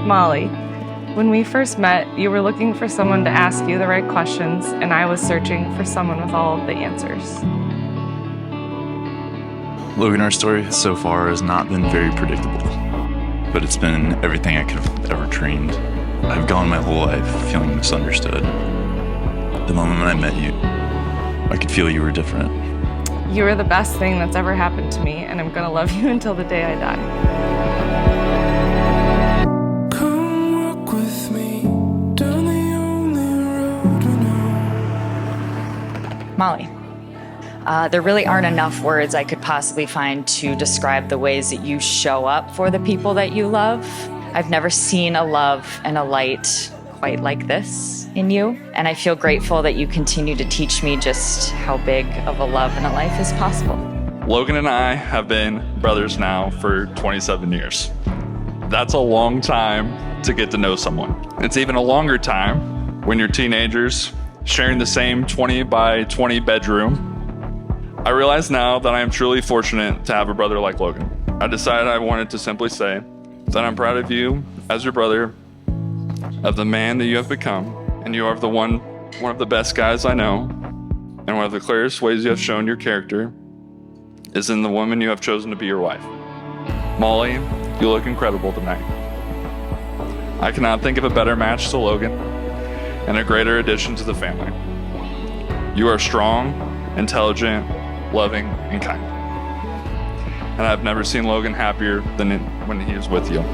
Molly, when we first met, you were looking for someone to ask you the right questions, and I was searching for someone with all of the answers. Logan, our story so far has not been very predictable, but it's been everything I could have ever dreamed. I've gone my whole life feeling misunderstood. The moment when I met you, I could feel you were different. You are the best thing that's ever happened to me, and I'm gonna love you until the day I die. Molly, there really aren't enough words I could possibly find to describe the ways that you show up for the people that you love. I've never seen a love and a light quite like this in you, and I feel grateful that you continue to teach me just how big of a love and a life is possible. Logan and I have been brothers now for 27 years. That's a long time to get to know someone. It's even a longer time when you're teenagers sharing the same 20 by 20 bedroom. I realize now that I am truly fortunate to have a brother like Logan. I decided I wanted to simply say that I'm proud of you as your brother, of the man that you have become, and you are one of the best guys I know, and one of the clearest ways you have shown your character is in the woman you have chosen to be your wife. Molly, you look incredible tonight. I cannot think of a better match to Logan and a greater addition to the family. You are strong, intelligent, loving, and kind. And I've never seen Logan happier than when he is with you.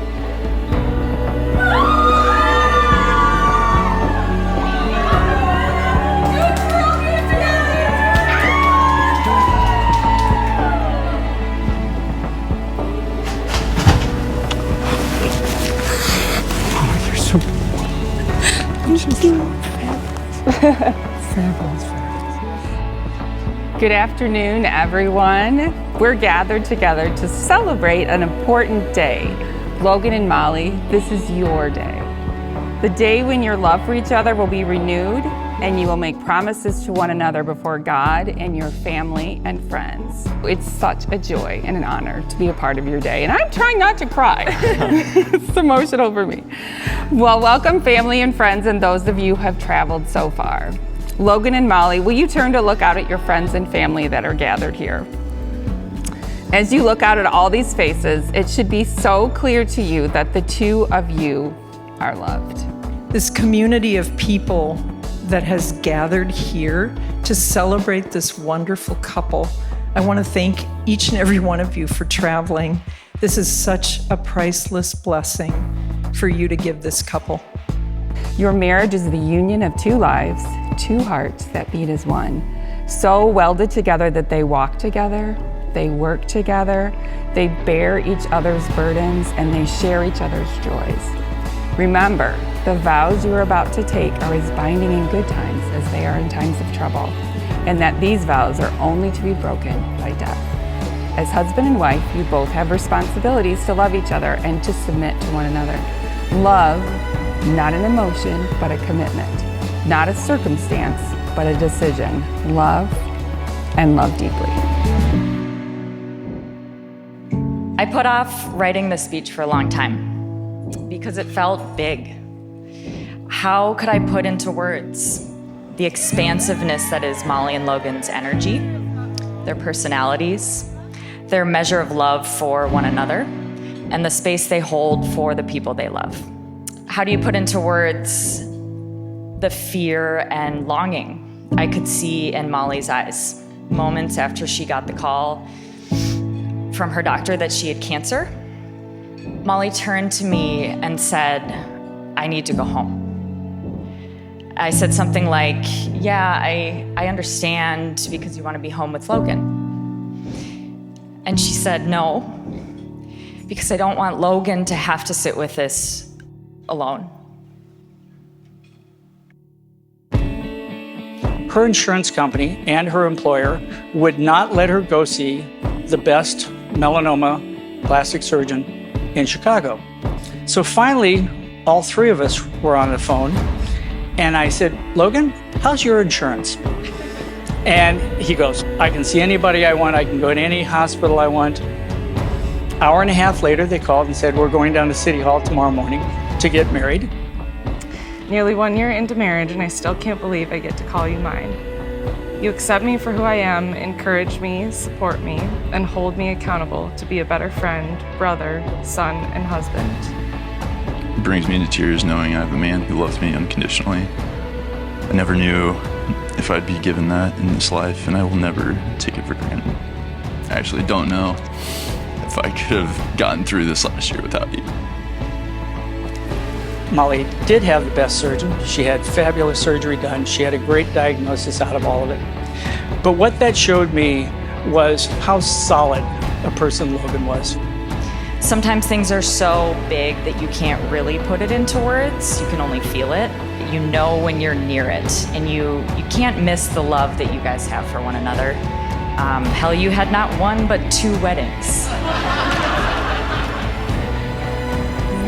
Good afternoon, everyone. We're gathered together to celebrate an important day. Logan and Molly, this is your day. The day when your love for each other will be renewed and you will make promises to one another before God and your family and friends. It's such a joy and an honor to be a part of your day, and I'm trying not to cry. It's emotional for me. Well, welcome family and friends and those of you who have traveled so far. Logan and Molly, will you turn to look out at your friends and family that are gathered here? As you look out at all these faces, it should be so clear to you that the two of you are loved. This community of people that has gathered here to celebrate this wonderful couple, I want to thank each and every one of you for traveling. This is such a priceless blessing for you to give this couple. Your marriage is the union of two lives, two hearts that beat as one, so welded together that they walk together, they work together, they bear each other's burdens, and they share each other's joys. Remember, the vows you are about to take are as binding in good times as they are in times of trouble, and that these vows are only to be broken by death. As husband and wife, you both have responsibilities to love each other and to submit to one another. Love, not an emotion, but a commitment. Not a circumstance, but a decision. Love and love deeply. I put off writing this speech for a long time because it felt big. How could I put into words the expansiveness that is Molly and Logan's energy, their personalities, their measure of love for one another, and the space they hold for the people they love? How do you put into words the fear and longing I could see in Molly's eyes moments after she got the call from her doctor that she had cancer? Molly turned to me and said, "I need to go home." I said something like, "Yeah, I understand because you want to be home with Logan." And she said, "No, because I don't want Logan to have to sit with this alone." Her insurance company and her employer would not let her go see the best melanoma plastic surgeon in Chicago. So finally, all three of us were on the phone, and I said, "Logan, how's your insurance?" And he goes, "I can see anybody I want. I can go to any hospital I want." Hour and a half later, they called and said, "We're going down to City Hall tomorrow morning. to get married. Nearly 1 year into marriage, and I still can't believe I get to call you mine. You accept me for who I am, encourage me, support me, and hold me accountable to be a better friend, brother, son, and husband. It brings me to tears knowing I have a man who loves me unconditionally. I never knew if I'd be given that in this life, and I will never take it for granted. I actually don't know if I could have gotten through this last year without you. Molly did have the best surgeon. She had fabulous surgery done. She had a great diagnosis out of all of it. But what that showed me was how solid a person Logan was. Sometimes things are so big that you can't really put it into words. You can only feel it. You know when you're near it, and you can't miss the love that you guys have for one another. Hell, you had not one but 2 weddings.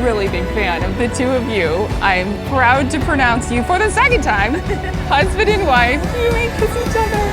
Really big fan of the 2 of you. I'm proud to pronounce you for the 2nd time husband and wife. You may kiss each other.